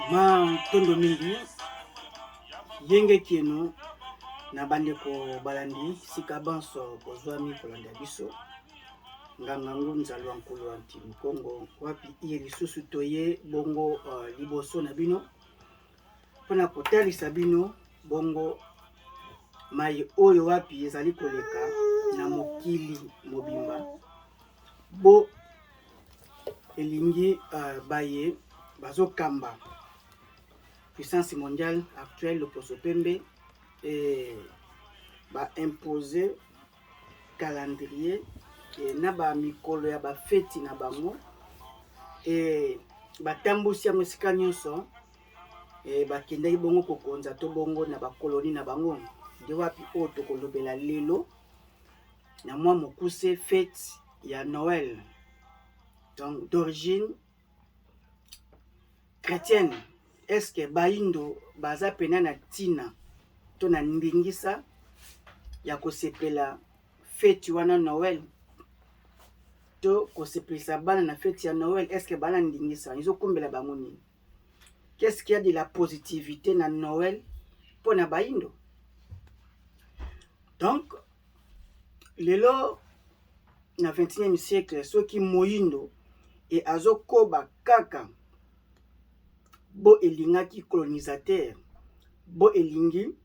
ma tondo mingi yenge kino na bandeko balandi sika banso kozwami kolanda biso nganga ngunzalo wa nkulu wa ntimu Kongo wapi iye lisusu toye bongo liboso na bino mpona kotalisa bino bongo mai oyo wapi ezali koleka na mokili mobimba bo elingi baye bazokamba puissance mondiale actuelle loposo pembe imposer calendrier na ba mikolo ya bafeti na bango batambusi yango esika nyonso bakendaki bongo kokonza to bongo na bakoloni na bango nde wapi oyo tokolobela lelo na mwa mokuse fete ya Noël donc d'origine chrétienne. Est-ce que baindo baza pena na tina to na ndingisa ya kosepela fete wana Noël to kosepelisa bana na fete ya Noël? Est-ce que bana ndingisa izokumbela bango nini? Qu'est-ce qu'il y a de la positivité na Noël pour na baindo? Donc lelo na 21e siècle soki moyindo et azokoba kaka bo elingaki colonisateur, bo elingi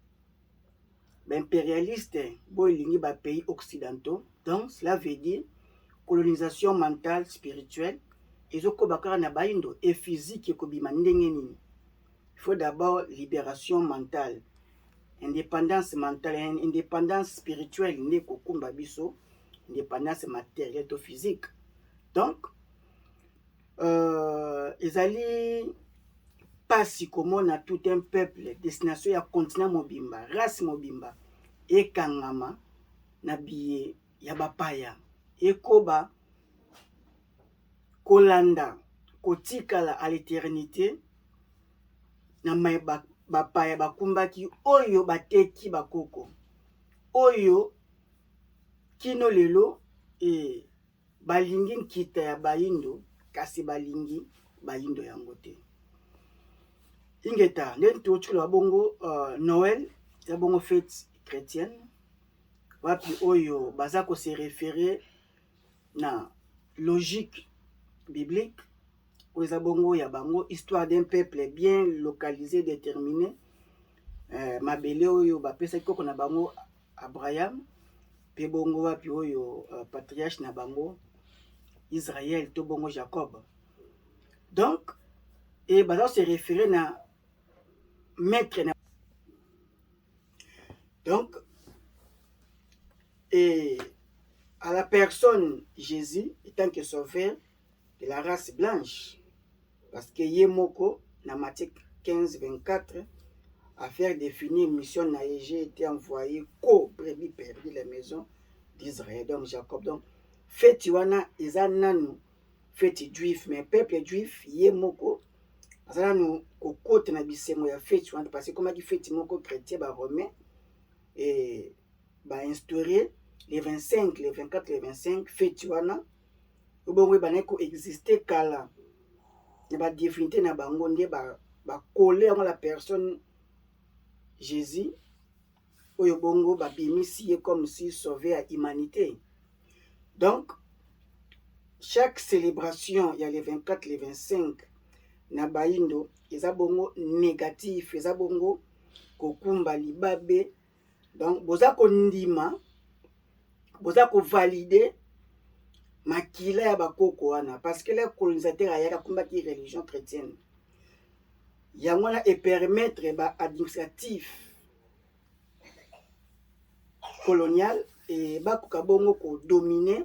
impérialiste, bo elingi ba pays occidentaux. Donc cela veut dire colonisation mentale, spirituelle. Ezokoba kaka na baindo et physique ekobima ndenge nini. Il faut d'abord libération mentale, indépendance mentale, indépendance spirituelle, ne kokumba biso, indépendance matérielle to physique. Donc ezali pasi komona tout un peuple, destination ya continent mobimba, race mobimba ekangama na biye ya bapaya ekoba kolanda kotikala à l'éternité na mai bapaya bakumbaki oyo bateki bakoko oyo kino lelo balingi nkita ya baindo kasi balingi baindo yango te. Ingeta nde tochula bongo Noël ya bongo fête chrétienne wapi oyo baza ko se référer na logique biblique oyo bongo ya bango histoire d'un peuple bien localisé déterminé mabele oyo bapesa koko na bango Abraham pe bongo wapi oyo patriarche na bango Israël to bongo Jacob. Donc baza se référer na maître na... Donc à la personne Jésus étant que sauveur de la race blanche parce que Yemoko na Matthieu 15-24 à faire définir mission na j'ai été envoyé ko brebis perdu la maison d'Israël. Donc Jacob, donc fête wana eza nanu fête juif mais peuple juif Yemoko azala no kokota na bisengo ya fête wana parce que comme dit fête moko chrétien ba romain ba instauré les 25 les 24 les 25 fête wana obongwe baneko exister kala na ba divinité na bango nde ba coller la personne Jésus oyo bongo ba bimisi comme si sauver à humanité. Donc chaque célébration il y a les 24 les 25 na baindo eza bongo négatif eza bongo kokumba libabe. Donc boza ko ndima boza ko valider makila ya bakoko wana parce que les colonisateurs ayaka kumba ki religion chrétienne yango na et permettre ba administratif colonial et bakoka bongo ko dominer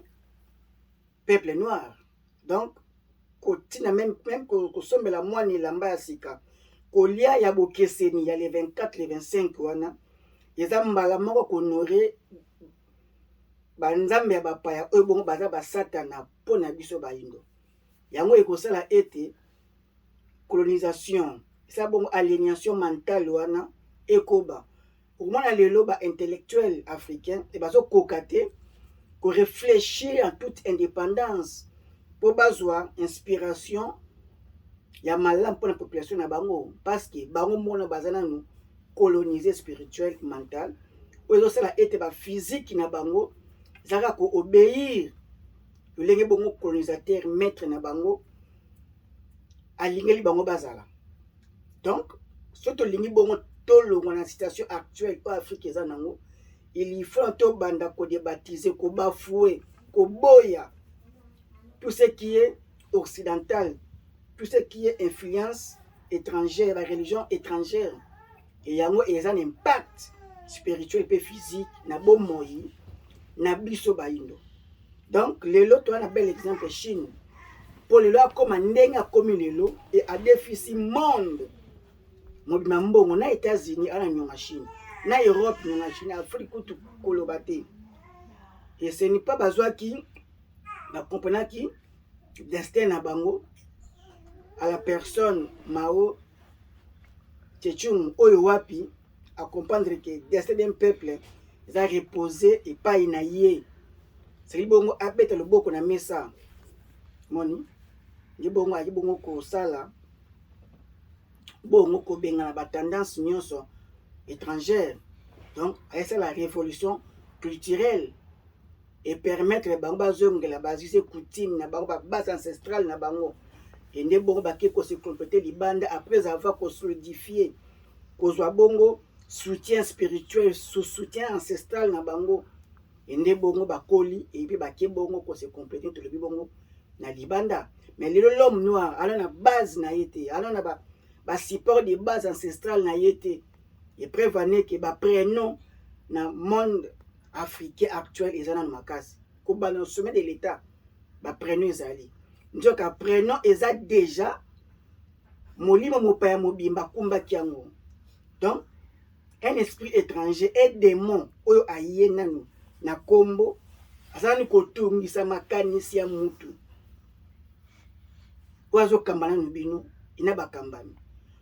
peuple noir. Donc kotina même kosombela mwana elamba ya sika kolia ya bokeseni ya les 24 les 25 wana eza mbala moko kohonorer banzambe ya bapaya oyo bongo baza basatana mpona biso baindo yango ekosala ete colonisation eza bongo aliénation mentale wana ekoba okomona lelo ba intellectuel africain bazokoka te ko réfléchir en toute indépendance po bazwa inspiration ya malamu pour la population na bango parce que bango mona bazana nous coloniser spirituel mental oyo sala ete ba physique na bango zaka ko obéir lolenge bongo colonisateur maître na bango alingeli bango bazala. Donc soto lingi bongo tolongo na situation actuelle au Afrique eza nango il faut to banda ko débaptiser ko bafouer ko boya tout ce qui est occidental, tout ce qui est influence étrangère, la religion étrangère. Et il y a un impact spirituel et physique, na bon moyi, na biso baindo. Donc, lelo, tu as un bel exemple Chine. Pour lelo, comme un ndenga comme lelo, et à déficit monde. Mobima mbongo na États-Unis, à la Chine, na Europe, na Chine, Afrique, tout kolobate. Et ce n'est pas besoin qui, na comprenant qui, destin na bango, à la personne Mao Tse-Tung oyo wapi à comprendre que destin d'un peuple va reposer et pas inaye. C'est bongo abeta le boko na mesa moni ni bongo aji bongo ko sala bongo ko benga na ba tendance nyonso étrangère. Donc c'est la révolution culturelle et permettre bango bazongela bazise coutume na bango ba base ancestrale na bango. Et ne bongo bake ko se compléter libanda après avoir ko solidifier ko zwa bongo soutien spirituel soutien ancestral na bango. Et ne bongo bakoli et puis bake bongo ko se compléter to le bongo na libanda. Mais l'homme noir alors na base na yete alors na ba support de base ancestrale na yete et prévenir que ba prénom na monde africain actuel ezana na makasi ko bana sommet de l'état ba prénom ezali njoka prénom eza déjà molimo mopaya mobimba kumba kiango. Donc un esprit étranger et démon oyo aye nanu na kombo azani kotungisa makanisi ya mutu oazo kambana nubino ina bakambami.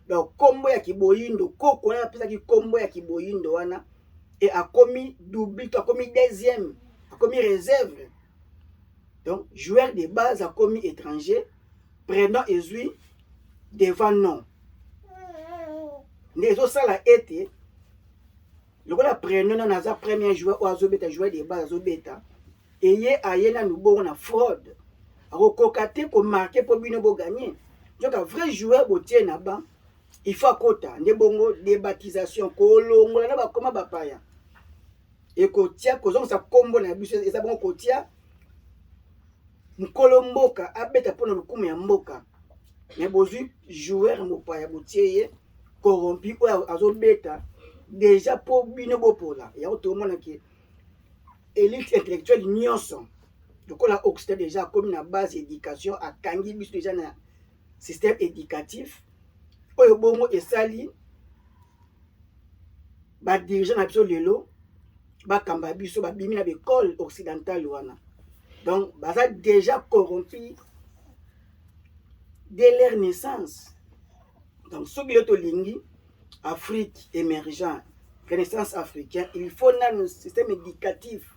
Donc kombo ya kiboyindo koko na pesa ki kombo ya kiboyindo wana et a commis double a commis deuxième a commis réserve. Donc joueur de base a commis étranger prénom ezui devant nom nezo sala ete lokola prénom na naza premier joueur oazo beta joueur de base azo beta eye ayena nubongo na fraude akokokate ko marquer pour bino bo gagner. Donc un vrai joueur botie na ban il faut akota nde bongo débaptisation kolongola na bakoma bapaya et kotia kozongisa kombo na biso eza bongo kotia mukolo mboka abeta pona lukumu ya mboka mais bozui joueur mopaya botie ye corrompu oyo azobeta déjà po bino bopola ya otomona ke élite intellectuelle nyonso lokola Occident déjà comme na base éducation akangi biso déjà na système éducatif oyo bongo esali ba dirigeant na biso lelo bakamba biso babimi na l'école occidentale wana. Donc baza déjà corrompu dès leur naissance. Donc ce que tolingi Afrique émergent renaissance africaine il faut un système éducatif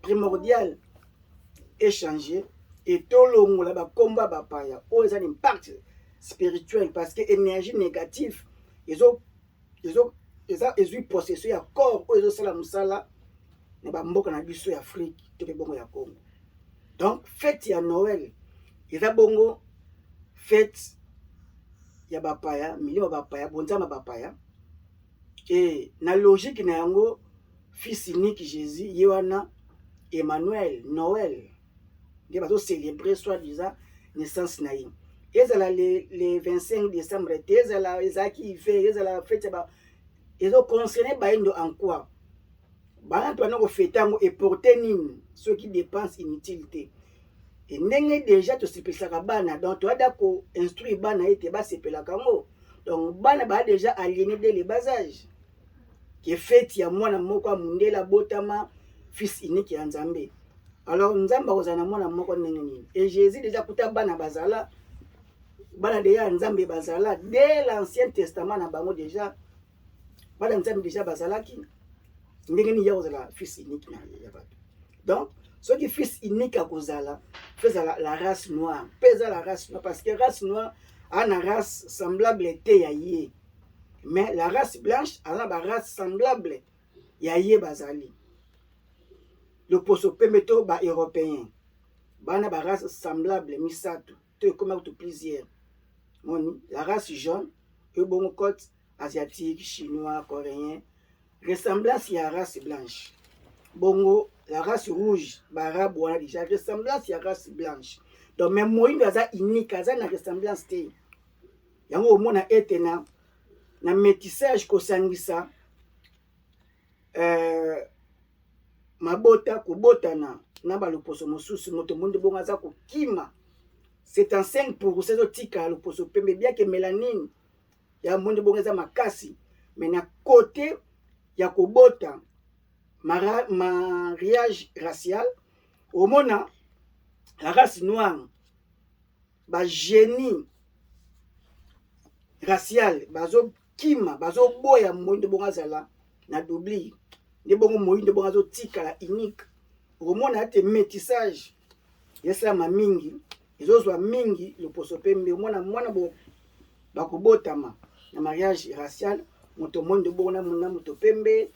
primordial échanger et tolongola bakomba bapaya oyo eza impact spirituel parce que énergie négative ezwi possession ya corps oyo ezosala mosala na bamboka na biso ya Afrique to pe bongo ya Congo. Donc fête ya Noël eza bongo fête ya bapaya milimo bapaya bonzama bapaya et na logique na yango fils unique Jésus ye wana Emmanuel Noël nde bazo célébrer soi-disant naissance na ye ezala le 25 décembre ezala ezaki hiver ezala fête ba ezo concerner baindo en quoi bana to na ko fêter ngo et porter nini ceux qui dépensent inutilité et ndenge déjà to sepelaka bana donc to ada ko instruire bana ete ba sepelaka ngo donc bana ba déjà aliéné dès le bas âge que fête ya mwana moko mundela botama fils unique ya Nzambe. Alors Nzamba ozana mwana moko ndenge nini et Jésus déjà kuta bana bazala bana déjà Nzambe bazala dès l'ancien testament na bango déjà bana Nzambe déjà bazalaki ndenge ni ya ozala fils unique na ya bato. Donc ce qui fils unique à kozala faisait la race noire pesa la race noire parce que race noire ana race semblable te ya ye. Mais la race blanche a ba race semblable ya ye bazali. Le poso pemeto ba européen. Bana ba race semblable misato. To comme tout plusieurs. Moni, la race jaune, et bon côte asiatique, chinois, coréen, ressemblance à la race blanche. Bongo, la race rouge, barabe, on a déjà ressemblance à la race blanche. Donc, même moi, il y a unique, il y a ressemblance. Il y a un monde été na métissage ko sangisa, mabota ko botana, na ba loposo mosusu, moto monde bon aza ko kima. C'est un 5% de tika le poso pembe bien que mélanine ya monde bon eza makasi, mais na côté ya ko bota mariage racial au mona la race noire ba génie racial bazo kima bazo boya monde bon azala na doubli ne bon monde bon azo tika la unique au mona te métissage yesa ma mingi ezozwa mingi le poso pembe mwana bo bakobotama na mariage racial moto monde bona mona moto pembe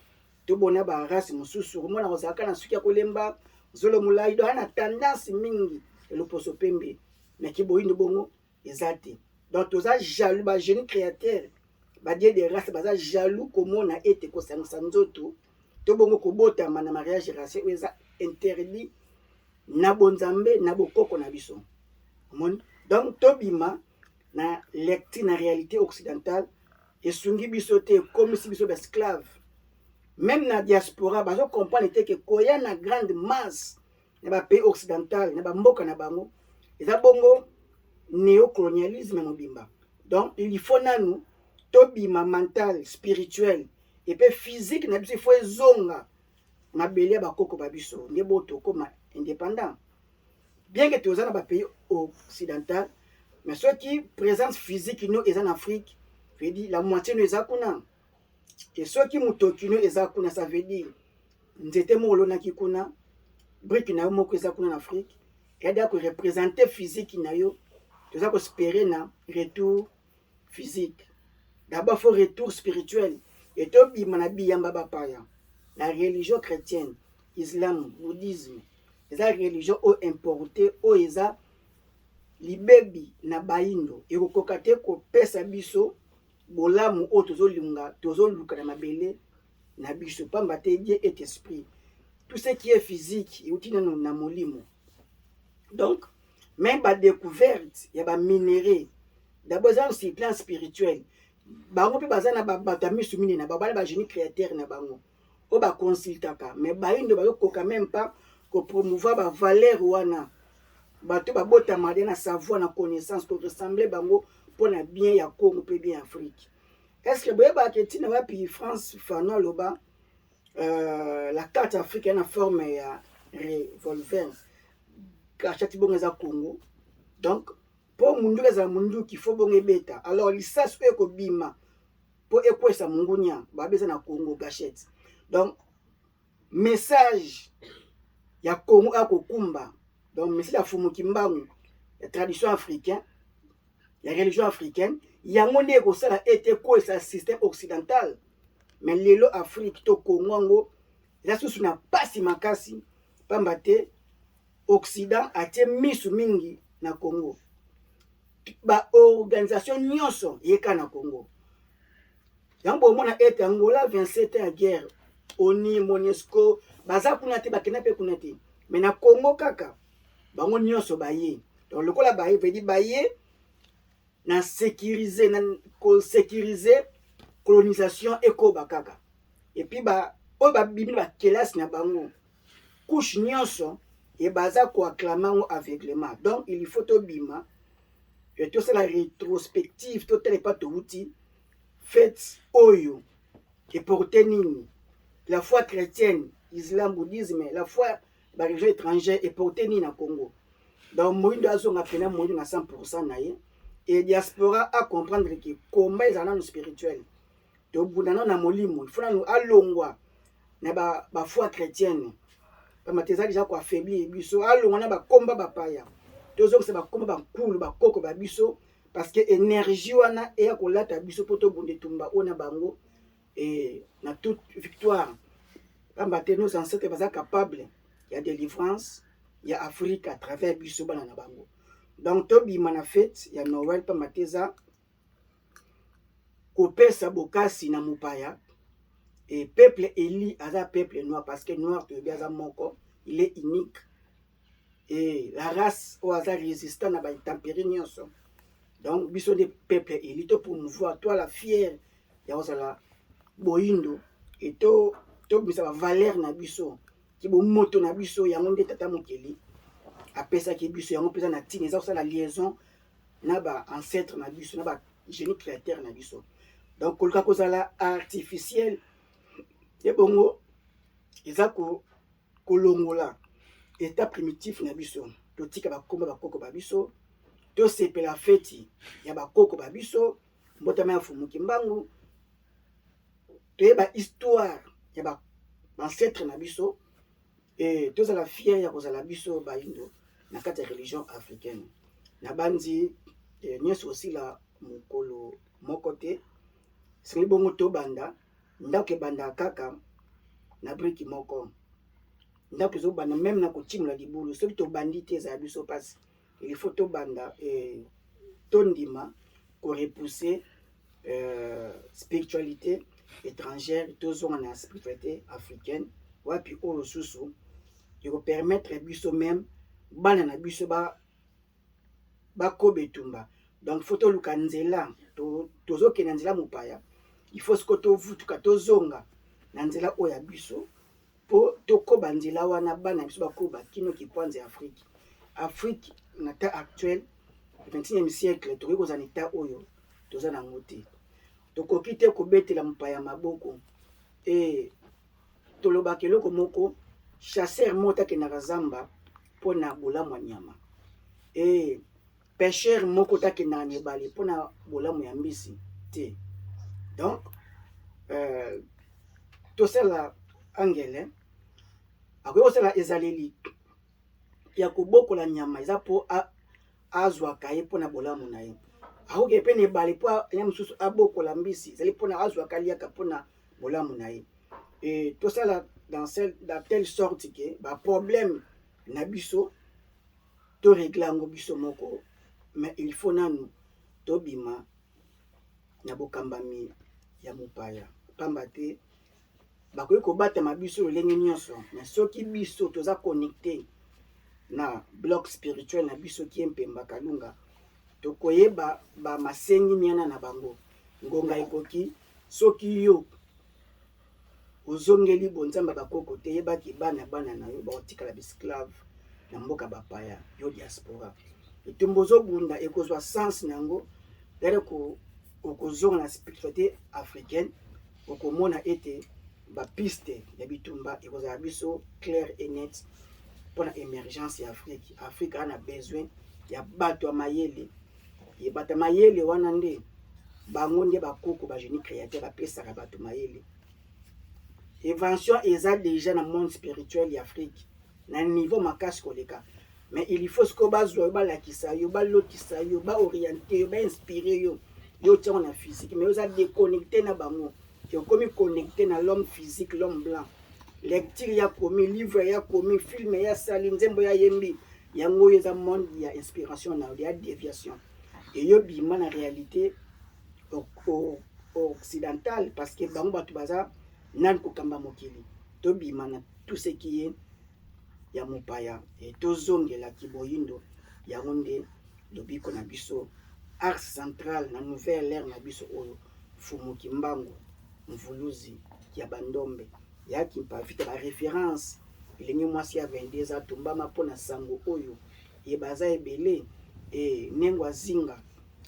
to bona ba race mosusu mwana kozaka na suki ya kolemba zolo mulai do ana tendance mingi le poso pembe mais ki boyindo bongo ezate donc toza jaloux ba jeune créateur ba die de race baza jaloux komona ete ko sansa nzoto to bongo kobotama na mariage racial eza interdit na bonzambe na bokoko na biso. Donc tobima na lecture na réalité occidentale et sungi biso te comme si biso esclave. Même na diaspora bazo comprendre te que koya na grande masse na ba pays occidental na ba mboka na bango eza bongo néocolonialisme mobimba. Donc il faut nanu tobima mental, spirituel et puis physique na biso faut zonga na belia ba koko ba biso ndebo to comme indépendant. Bien que tu es dans les pays occidentaux, mais ceux qui présence physique nous est en Afrique, veut dire la moitié nous est à kuna. Et ceux qui mutoki nous est à kuna, ça veut dire nous étions molona qui kuna, brique na yo moko est à kuna en Afrique, et donc représenter physique na yo, tu as espérer na retour physique. D'abord faut retour spirituel. Et to bi manabi yamba bapaya. La religion chrétienne, islam, bouddhisme. Eza religion o importé o eza libebi na baindo ekokoka te kopesa biso bolamu o tozoluka na mabele na biso pamba te Dieu est esprit. Tout ce qui est physique euti na molimo. Donc même ba découverte ya ba minéraux d'abord ça sur plan spirituel bango pe bazana ba batami sumine na babala ba génie créateur na bango o ba consultaka mais baindo ba yokoka même pas pour promouvoir la valeur wana bato babota made na savoir na connaissance pour ressembler bango pour na bien ya Congo pe bien Afrique. Est-ce que boye ba ketina wapi France fana loba la carte africaine en forme ya revolver kachati bonga za Congo. Donc pour mundu za mundu qu'il faut bonga beta. Alors lisas ko bima pour ekwesa mungunya babeza na Congo gachette. Donc message ya Congo a kokumba. Donc message ya fumu kimbangu ya tradition africaine, ya religion africaine, yango ne ko sala ete ko sa système occidental. Mais lelo Afrique to Congo ngo la susu na pasi makasi pamba te Occident atie misu mingi na Congo. Ba organisation nyonso yeka na Congo. Yango mona ete Angola 27 ans guerre. ONU, MONUSCO, baza kuna te bakena pe kuna te. Mais na Congo kaka bango nyonso baye. Donc le kola baye veut dire baye na sécuriser colonisation eko bakaka. Et puis ba o ba bibi ba kelasi na bango. Couche nyonso et baza ko acclamer aveuglement. Donc il faut to bima et tout ça la rétrospective totale pas to outil faites oyo et pour tenir la foi chrétienne, islam, bouddhisme, la foi la religion étrangère et pour tenir na Congo. Donc moindo azo ngapena moindo na 100% na ye et diaspora a comprendre que combat ezana no spirituel. To bunana na molimo, il faut na alongwa na ba foi chrétienne. Ba mateza déjà ko affaiblir biso alongwa na ba komba ba paya. Tozo que c'est ba komba ba kulu ba koko ba biso parce que énergie wana eya kolata biso po tobunda etumba oyo na bango na toute victoire. Pamba te nos ancêtres baza capable ya délivrance ya Afrique à travers biso bana na bango. Donc tobima na fête ya Noël pamba te eza kopesa bokasi na mopaya. Et peuple Eli aza peuple noir parce que noir toyebi aza moko, il est unique. Et la race o aza résistant na ba tempérie nyonso. Donc biso de peuple Eli to promouvoir toi la fière ya ozala boyindo et to bisa ba valeur na biso ki bo moto na biso yango nde tata mokeli apesa ki biso yango pesa na tine eza osala liaison na ba ancêtre na biso na ba génie créateur na biso. Donc koluka kozala artificiel et bongo eza kolongola état primitif na biso totika bakomba bakoko ba biso to sepela feti ya bakoko ba biso mbotama ya fumuki mbangu toyeba histoire ya ba ancêtre na biso et tozala fier ya kozala biso bayindo na kati ya religion africaine na bandi nyonso aussi la mokolo moko te sili bongo tobanda ndako ebanda kaka na briki moko ndako ezobanda même na kotimula libulu soki tobandi te ezala biso mpasi il faut tobanda tondima korepousser spiritualité étrangère tozonga na spiritualité africaine wapi oyo susu ekopermettre biso même bana na biso bakoba etumba. Donc faut toluka nzela tozokende na nzela mopaya il faut siko tovutuka tozonga na nzela oyo ya biso po tokoba nzela wana bana biso bakoba kino kipanze Afrique. Afrique na temps actuel le 21e siècle tokoki kozala na état oyo toza nango te tokoki te kobetela mopaya maboko e tolobaka eloko moko chasseur moko akendaka zamba mpona bolamu ya nyama e pêcheur moko takendaka na ebale mpona bolamu ya mbisi te. Donc tosala angele akoki kosala ezaleli ya kobokola nyama eza mpo azwaka ye mpona bolamu na ye akoki mpe na ebale mpo ya mosusu abokola mbisi ezali mpona azwaka liaka mpona bolamu na ye. Et tosala dans telle sorte ke baproblème na biso toregle yango biso moko mais il faut nanu tobima na bokambami ya mopaya pamba te bakoki kobatama biso lolenge nyonso mais soki biso toza connecté na bloc spirituel na biso ki mpemba kalunga tokoyeba bamasengi miana na bango ngonga ekoki soki yo ozongeli bonzamba bakoko te yebaki bana na yo baotikala besclave na mboka bapaya yo diaspora etumbu ozobunda ekozwa sens nango dere okozonga na spiritualité africaine okomona ete bapiste ya bitumba ekozala biso clair et net mpona émergence ya Afrique. Afrique ana besoin ya bato ya mayele ye bato ya mayele wana nde bango nde bakoko bagénie créateur bapesaka bato mayele. Invention eza déjà na monde spirituel ya Afrique na niveau makasi koleka mais il faut siko bazwa yo balakisa yo balotisa yo baoriente yo bainspire yo yo tiango na physique mais oza déconnecté na bango okomi connecté na l'homme physique, l'homme blanc. Lecture ya komi, livre ya komi, film ya sali, nzembo ya yembi yango oyo eza monde ya inspiration na ya déviation et yo bima na réalité occidentale parce que bango bato baza nani kokamba mokili tobima na tout ce qui est ya mopaya et tozongela kiboyindo yango nde lobiko na biso axe central na nouvelle ère na biso oyo fumuki mbangu mvuluzi ya bandombe yaki mpavita ba référence elenge mwasi ya 22 ans tombama mpona sango oyo ye baza ebele e nengo azinga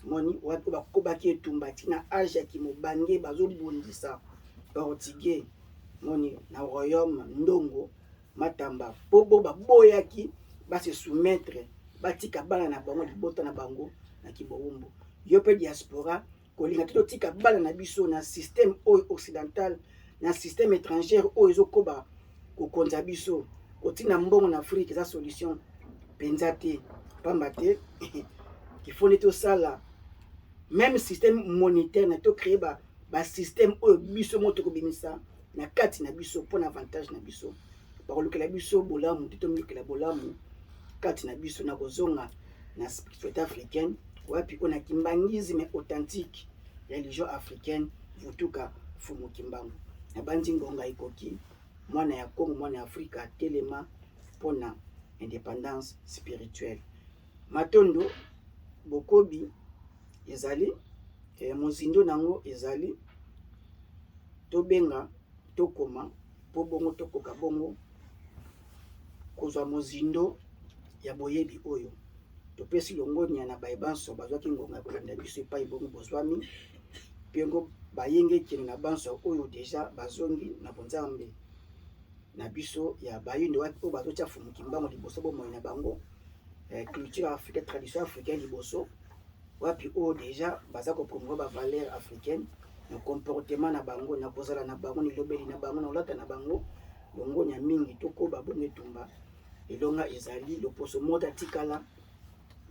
moni wapi bakobaki etumba tina age ya kimobange bazobundisa portugais moni na royaume ndongo matamba pobo baboyaki base soumettre batika bana na bango libota na bango na kibowumbu yo pe diaspora kolinga totika bana na biso na système occidental na système étranger oyo ezokoba kokonza biso kotina mbongo na Afrique eza solution penza te pamba te kifoni tosala même système monétaire na to créer ba système oyo biso mo tokobimisa na kati na biso mpona avantage na biso bakolukela biso bolamu te tomilukela bolamu kati na biso na kozonga na spiritualité africaine wapi oyo na kimbangisme authentique ya religion africaine vutuka fumu kimbangu na bandi ngonga ekoki mwana ya Congo mwana ya Afrika atelema mpona indépendance spirituelle matondo bokobi ezali mozindo nango ezali tobenga tokoma po bongo tokoka bongo kozwa mozindo ya boyebi oyo topesi longonia na bayebanso bazwaki ngonga ya kolanda biso epai bongo bozwami mpengo bayenge ekende na banso oyo deja bazongi na bonzambe na biso ya bayindo wapi oyo bazotya fumu kimbango liboso bomoi na bango culture africaine tradition africaine liboso wapi oyo deja baza kopromouvoir bavaleur africaine na comportement na bango na kozala na bango nilobeli na bango na olata na bango longonia mingi tokoba bongo etumba elonga ezali loposo moko atikala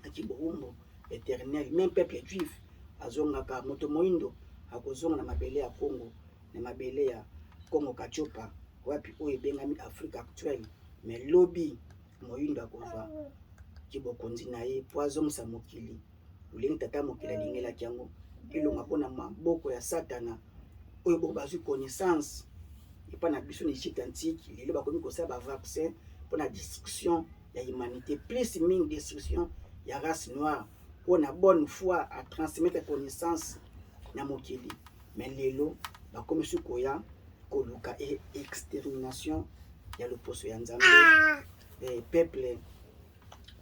akibowumbu éternel même peuple juif azongaka moto moindo akozonga na mabele ya Congo na mabele ya Congo Kachopa wapi oyo ebengami Afrique actuelle mais lobi moindo akozwa kibokonzi na ye po azongisa mokili olingi tata mokili alingelaki yango elonga mpona maboko ya satana oyo boko bazwi connaissance epa na biso na Égypte antique lelo bakomi kosala bavaccin mpona destruction ya humanité plus mingi destruction ya race noire mpona bonne foi à transmettre connaissance na mokili mais lelo bakomi su koya koluka extermination ya loposo ya nzambe peuple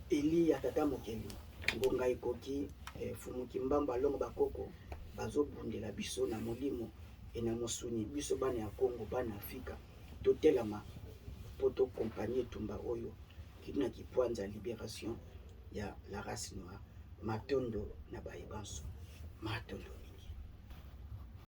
eli ya tata mokili ngonga ekoki fumu kimbamba alongo bakoko bazobundela biso na molimo na mosuni biso bana ya Congo bana Afrika totelama po tokompanie etumba oyo kina kipwanza libération ya la race noire matondo na bayebanso matondo